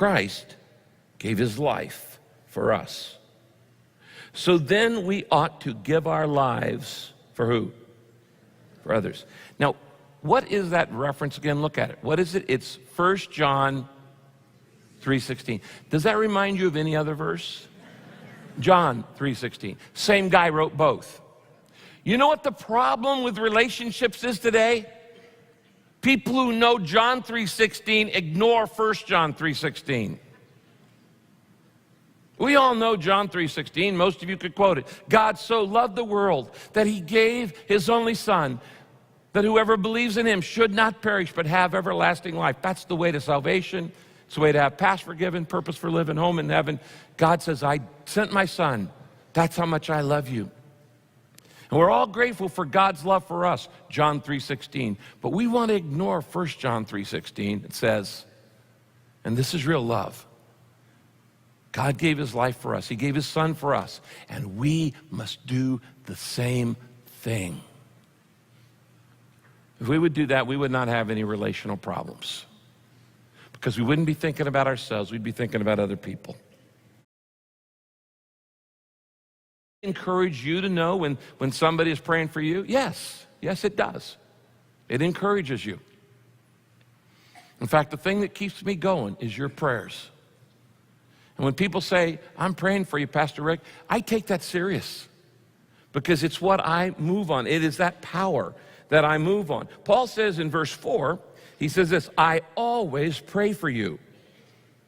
Christ gave his life for us. So then we ought to give our lives for who? For others. Now, what is that reference again? Look at it. What is it? It's 1 John 3:16. Does that remind you of any other verse? John 3:16. Same guy wrote both. You know what the problem with relationships is today? People who know John 3:16 ignore 1 John 3:16. We all know John 3:16. Most of you could quote it. God so loved the world that he gave his only son, that whoever believes in him should not perish but have everlasting life. That's the way to salvation. It's the way to have past forgiven, purpose for living, home in heaven. God says, I sent my son. That's how much I love you. And we're all grateful for God's love for us, John 3:16. But we want to ignore 1 John 3:16. It says, and this is real love, God gave his life for us. He gave his son for us. And we must do the same thing. If we would do that, we would not have any relational problems. Because we wouldn't be thinking about ourselves. We'd be thinking about other people. Encourage you to know when somebody is praying for you? Yes. Yes, it does. It encourages you. In fact, the thing that keeps me going is your prayers. And when people say, I'm praying for you, Pastor Rick, I take that serious because it's what I move on. It is that power that I move on. Paul says in verse 4, he says this, I always pray for you.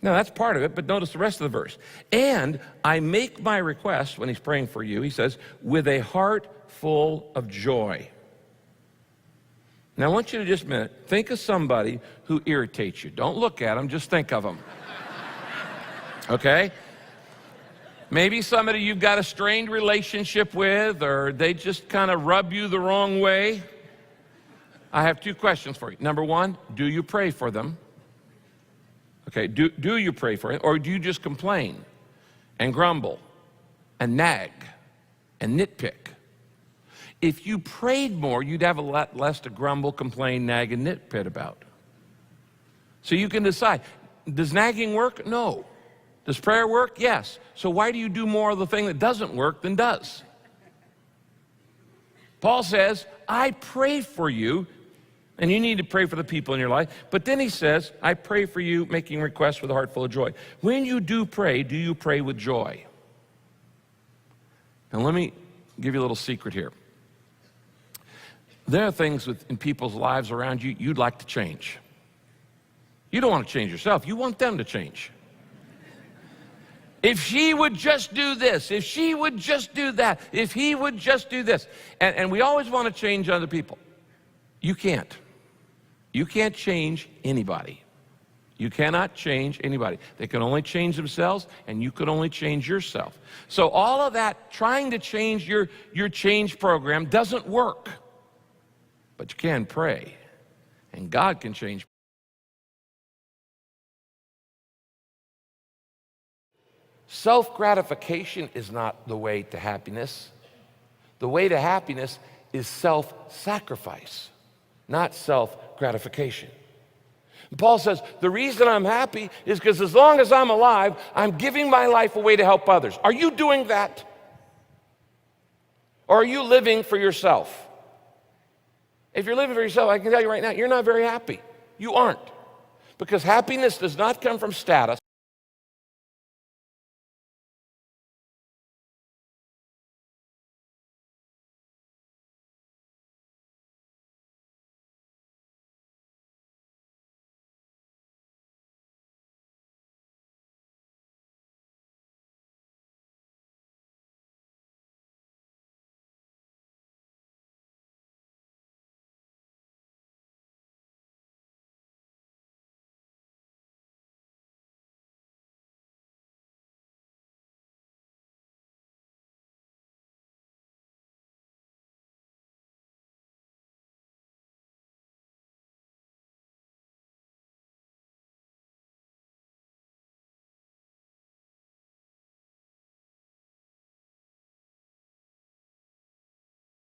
Now, that's part of it, but notice the rest of the verse. And I make my request, when he's praying for you, he says, with a heart full of joy. Now, I want you to just a minute, think of somebody who irritates you. Don't look at them, just think of them. Okay? Maybe somebody you've got a strained relationship with, or they just kind of rub you the wrong way. I have two questions for you. Number one, do you pray for them? Okay, do you pray for it, or do you just complain and grumble and nag and nitpick? If you prayed more, you'd have a lot less to grumble, complain, nag, and nitpick about. So you can decide, does nagging work? No. Does prayer work? Yes. So why do you do more of the thing that doesn't work than does? Paul says, I pray for you, and you need to pray for the people in your life. But then he says, I pray for you, making requests with a heart full of joy. When you do you pray with joy? Now let me give you a little secret here. There are things in people's lives around you you'd like to change. You don't want to change yourself. You want them to change. If she would just do this, if she would just do that, if he would just do this. And we always want to change other people. You can't. You can't change anybody. You cannot change anybody. They can only change themselves, and you can only change yourself. So all of that, trying to change your change program doesn't work. But you can pray, and God can change. Self-gratification is not the way to happiness. The way to happiness is self-sacrifice, not self-gratification. And Paul says, the reason I'm happy is because as long as I'm alive, I'm giving my life away to help others. Are you doing that? Or are you living for yourself? If you're living for yourself, I can tell you right now, you're not very happy. You aren't. Because happiness does not come from status.